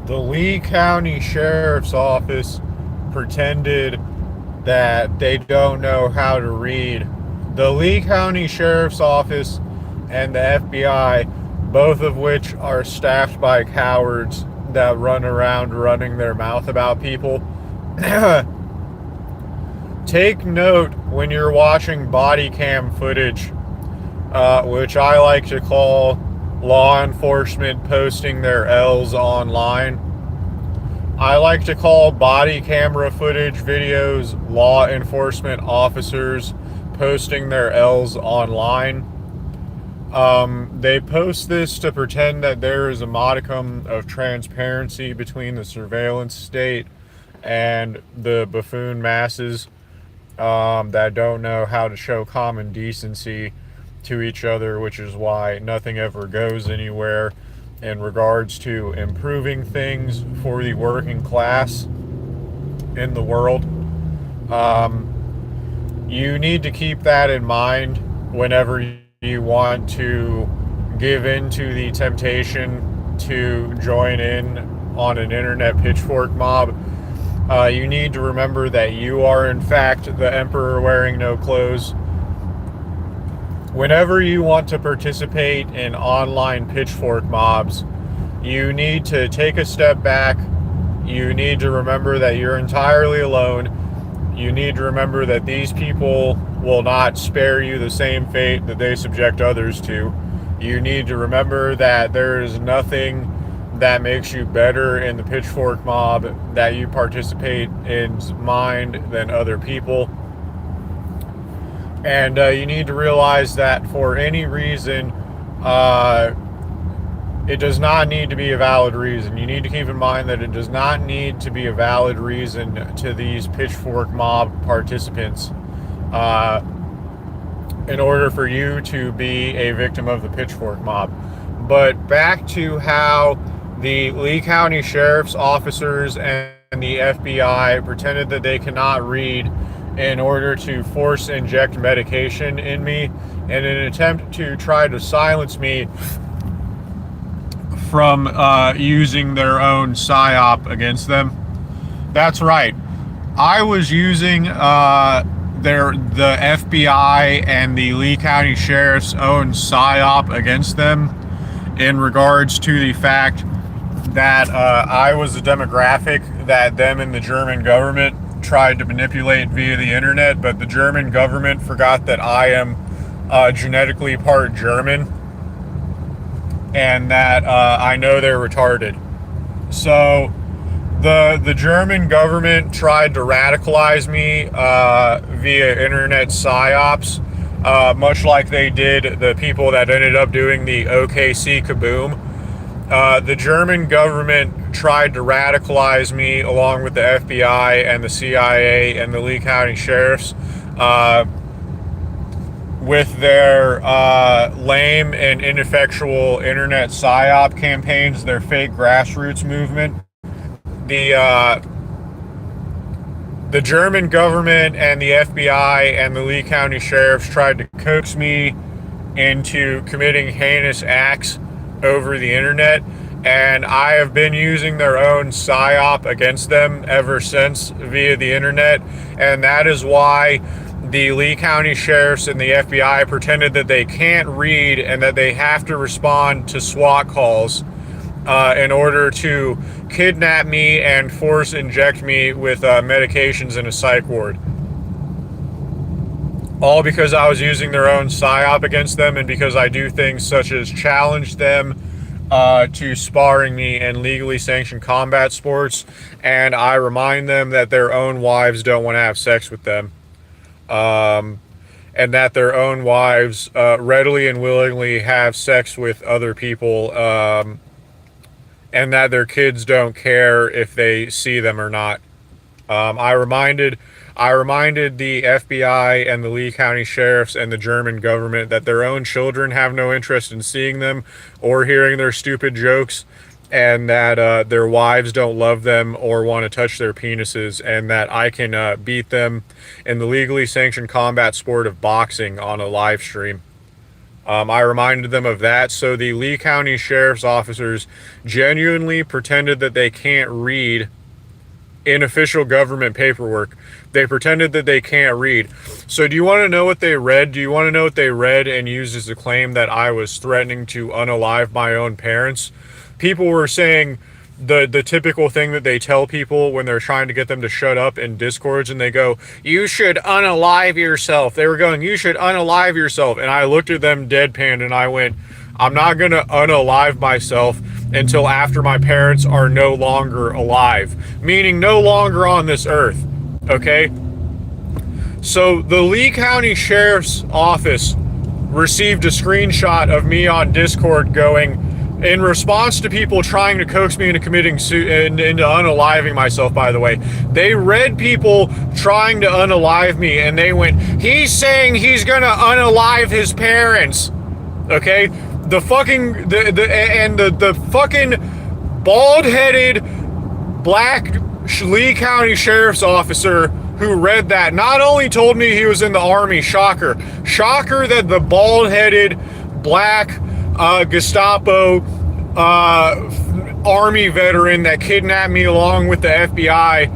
The Lee County Sheriff's Office pretended that they don't know how to read. The Lee County Sheriff's Office and the FBI, both of which are staffed by cowards that run around running their mouth about people, take note when you're watching body cam footage, which I like to call law enforcement posting their L's online. I like to call body camera footage videos law enforcement officers posting their L's online. They post this to pretend that there is a modicum of transparency between the surveillance state and the buffoon masses that don't know how to show common decency to each other, which is why nothing ever goes anywhere in regards to improving things for the working class in the world. You need to keep that in mind whenever you want to give in to the temptation to join in on an internet pitchfork mob. You need to remember that you are, in fact, the emperor wearing no clothes. Whenever you want to participate in online pitchfork mobs, you need to take a step back. You need to remember that you're entirely alone. You need to remember that these people will not spare you the same fate that they subject others to. You need to remember that there is nothing that makes you better in the pitchfork mob that you participate in's mind than other people. And you need to realize that for any reason, it does not need to be a valid reason. You need to keep in mind that it does not need to be a valid reason to these pitchfork mob participants in order for you to be a victim of the pitchfork mob. But back to how the Lee County Sheriff's officers and the FBI pretended that they cannot read in order to force inject medication in me in an attempt to try to silence me from using their own psyop against them. That's right. I was using the FBI and the Lee County Sheriff's own psyop against them in regards to the fact that I was a demographic that them and the German government tried to manipulate via the internet, but the German government forgot that I am genetically part German and that I know they're retarded. So the German government tried to radicalize me via internet psyops, much like they did the people that ended up doing the OKC Kaboom. The German government tried to radicalize me along with the FBI and the CIA and the Lee County Sheriffs with their lame and ineffectual internet psyop campaigns, their fake grassroots movement. The German government and the FBI and the Lee County Sheriffs tried to coax me into committing heinous acts over the internet, and I have been using their own psyop against them ever since via the internet, and that is why the Lee County Sheriffs and the FBI pretended that they can't read and that they have to respond to SWAT calls in order to kidnap me and force inject me with medications in a psych ward. All because I was using their own psyop against them, and because I do things such as challenge them to sparring me in legally sanctioned combat sports, and I remind them that their own wives don't want to have sex with them, and that their own wives readily and willingly have sex with other people, and that their kids don't care if they see them or not. I reminded the FBI and the Lee County Sheriffs and the German government that their own children have no interest in seeing them or hearing their stupid jokes, and that their wives don't love them or want to touch their penises, and that I can beat them in the legally sanctioned combat sport of boxing on a live stream. I reminded them of that. So the Lee County Sheriff's officers genuinely pretended that they can't read in official government paperwork. They pretended that they can't read. So do you want to know what they read? Do you want to know what they read and used as a claim that I was threatening to unalive my own parents? People were saying the typical thing that they tell people when they're trying to get them to shut up in Discords, and they go, "You should unalive yourself." They were going, "You should unalive yourself." And I looked at them deadpan and I went, "I'm not going to unalive myself until after my parents are no longer alive," meaning no longer on this earth. Okay? So the Lee County Sheriff's Office received a screenshot of me on Discord going, in response to people trying to coax me into committing into unaliving myself, by the way. They read people trying to unalive me and they went, "He's saying he's gonna unalive his parents." Okay? The fucking the fucking bald-headed black Lee County Sheriff's officer who read that not only told me he was in the Army, shocker that the bald-headed black Gestapo Army veteran that kidnapped me along with the FBI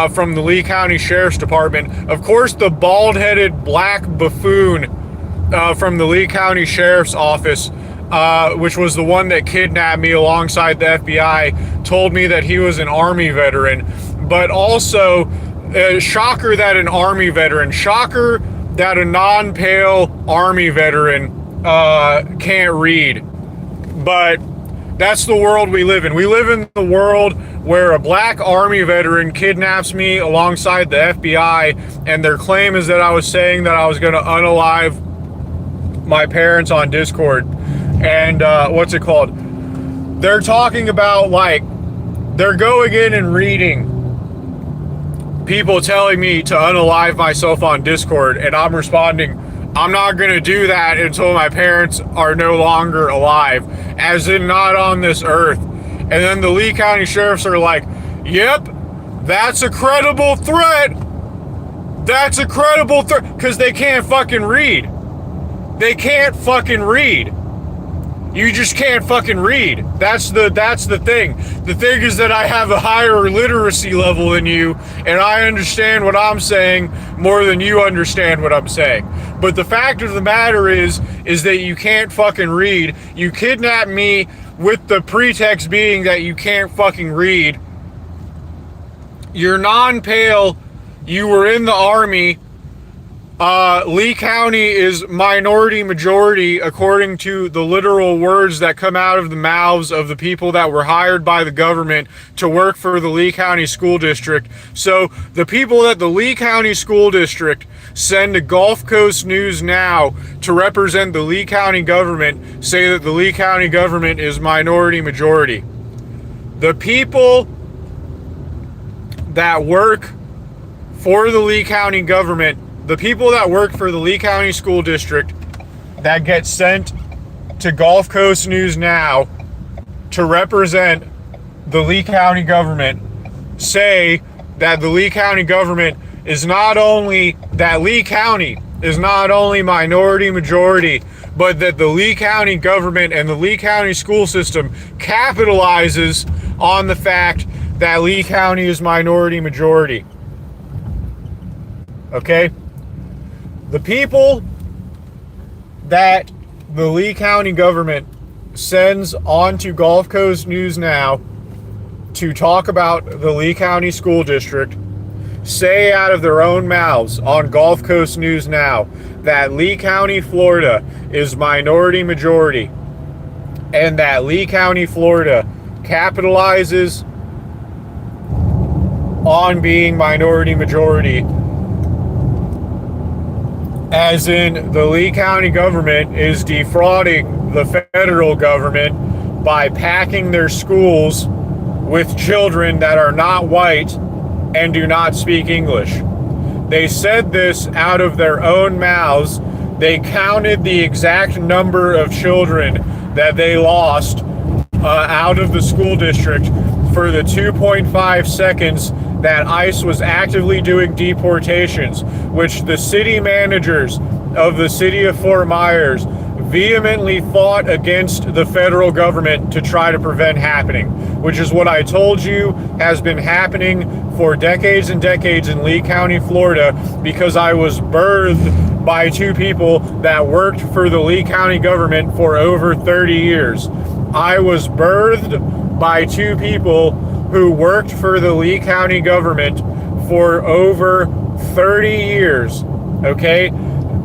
from the Lee County Sheriff's Department, of course the bald-headed black buffoon from the Lee County Sheriff's Office, which was the one that kidnapped me alongside the FBI, told me that he was an Army veteran. But also, shocker that an Army veteran, shocker that a non-pale Army veteran can't read. But that's the world we live in. We live in the world where a black Army veteran kidnaps me alongside the FBI, and their claim is that I was saying that I was going to unalive my parents on Discord. And what's it called? They're talking about, like, they're going in and reading people telling me to unalive myself on Discord, and I'm responding, "I'm not going to do that until my parents are no longer alive, as in not on this earth." And then the Lee County Sheriffs are like, "Yep, that's a credible threat. That's a credible threat," because they can't fucking read. They can't fucking read. You just can't fucking read. That's the thing. The thing is that I have a higher literacy level than you, and I understand what I'm saying more than you understand what I'm saying. But the fact of the matter is that you can't fucking read. You kidnap me with the pretext being that you can't fucking read. You're non-pale. You were in the Army. Lee County is minority majority according to the literal words that come out of the mouths of the people that were hired by the government to work for the Lee County School District. So the people that the Lee County School District send to Gulf Coast News Now to represent the Lee County government say that the Lee County government is minority majority. The people that work for the Lee County government, the people that work for the Lee County School District that get sent to Gulf Coast News Now to represent the Lee County government say that the Lee County government is not only, that Lee County is not only minority majority, but that the Lee County government and the Lee County school system capitalizes on the fact that Lee County is minority majority. Okay? The people that the Lee County government sends onto Gulf Coast News Now to talk about the Lee County School District say out of their own mouths on Gulf Coast News Now that Lee County, Florida is minority majority, and that Lee County, Florida capitalizes on being minority majority, as in the Lee County government is defrauding the federal government by packing their schools with children that are not white and do not speak English. They said this out of their own mouths. They counted the exact number of children that they lost out of the school district for the 2.5 seconds that ICE was actively doing deportations, which the city managers of the city of Fort Myers vehemently fought against the federal government to try to prevent happening, which is what I told you has been happening for decades and decades in Lee County, Florida, because I was birthed by two people that worked for the Lee County government for over 30 years. I was birthed by two people who worked for the Lee County government for over 30 years, okay?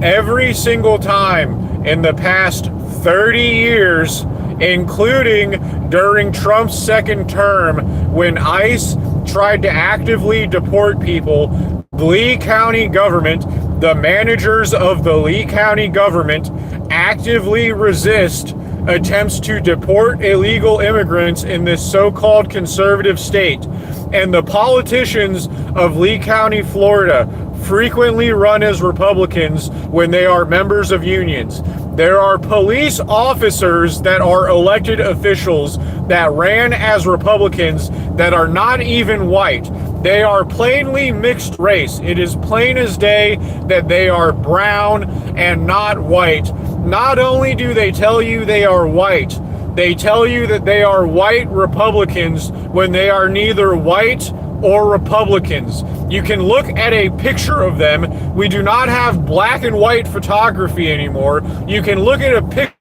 Every single time in the past 30 years, including during Trump's second term, when ICE tried to actively deport people, the Lee County government, the managers of the Lee County government, actively resist attempts to deport illegal immigrants in this so-called conservative state. And the politicians of Lee County, Florida, frequently run as Republicans when they are members of unions. There are police officers that are elected officials that ran as Republicans that are not even white. They are plainly mixed race. It is plain as day that they are brown and not white. Not only do they tell you they are white, they tell you that they are white Republicans when they are neither white or Republicans. You can look at a picture of them. We do not have black and white photography anymore. You can look at a picture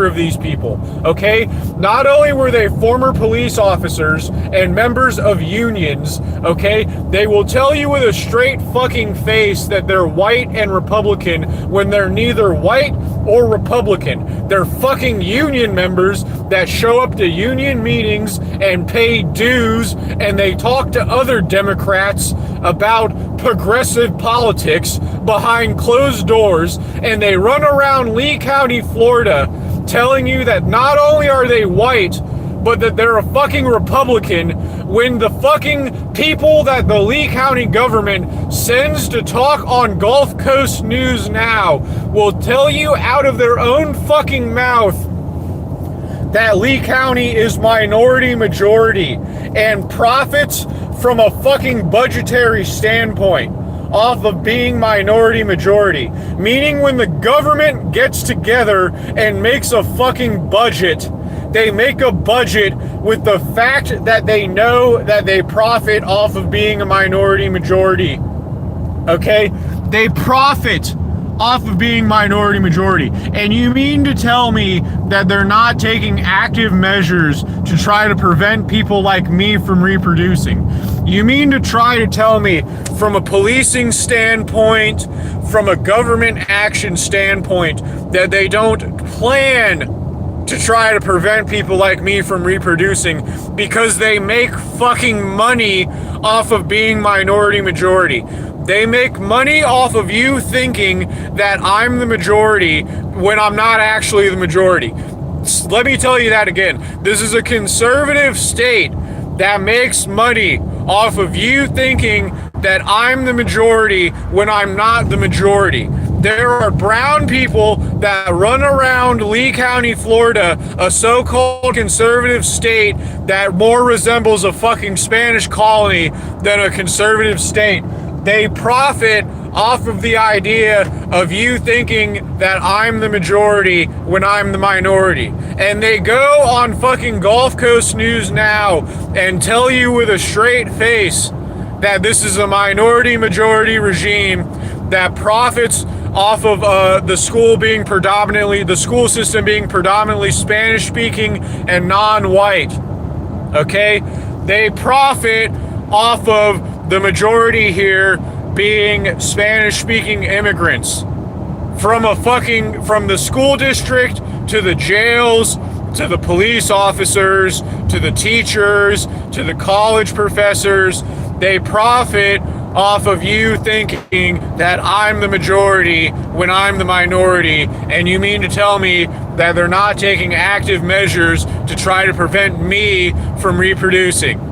of these people, okay? Not only were they former police officers and members of unions, okay, they will tell you with a straight fucking face that they're white and Republican when they're neither white or Republican. They're fucking union members that show up to union meetings and pay dues, and they talk to other Democrats about progressive politics behind closed doors, and they run around Lee County, Florida, telling you that not only are they white, but that they're a fucking Republican, when the fucking people that the Lee County government sends to talk on Gulf Coast News Now will tell you out of their own fucking mouth that Lee County is minority majority and profits from a fucking budgetary standpoint off of being minority majority. Meaning when the government gets together and makes a fucking budget, they make a budget with the fact that they know that they profit off of being a minority majority. Okay? They profit off of being minority majority. And you mean to tell me that they're not taking active measures to try to prevent people like me from reproducing? You mean to try to tell me from a policing standpoint, from a government action standpoint, that they don't plan to try to prevent people like me from reproducing because they make fucking money off of being minority majority? They make money off of you thinking that I'm the majority when I'm not actually the majority. Let me tell you that again. This is a conservative state that makes money off of you thinking that I'm the majority when I'm not the majority. There are brown people that run around Lee County, Florida, a so-called conservative state that more resembles a fucking Spanish colony than a conservative state. They profit off of the idea of you thinking that I'm the majority when I'm the minority. And they go on fucking Gulf Coast News Now and tell you with a straight face that this is a minority majority regime that profits off of the school system being predominantly Spanish speaking and non-white. Okay? They profit off of the majority here being Spanish-speaking immigrants. From the school district to the jails, to the police officers, to the teachers, to the college professors, they profit off of you thinking that I'm the majority when I'm the minority, and you mean to tell me that they're not taking active measures to try to prevent me from reproducing?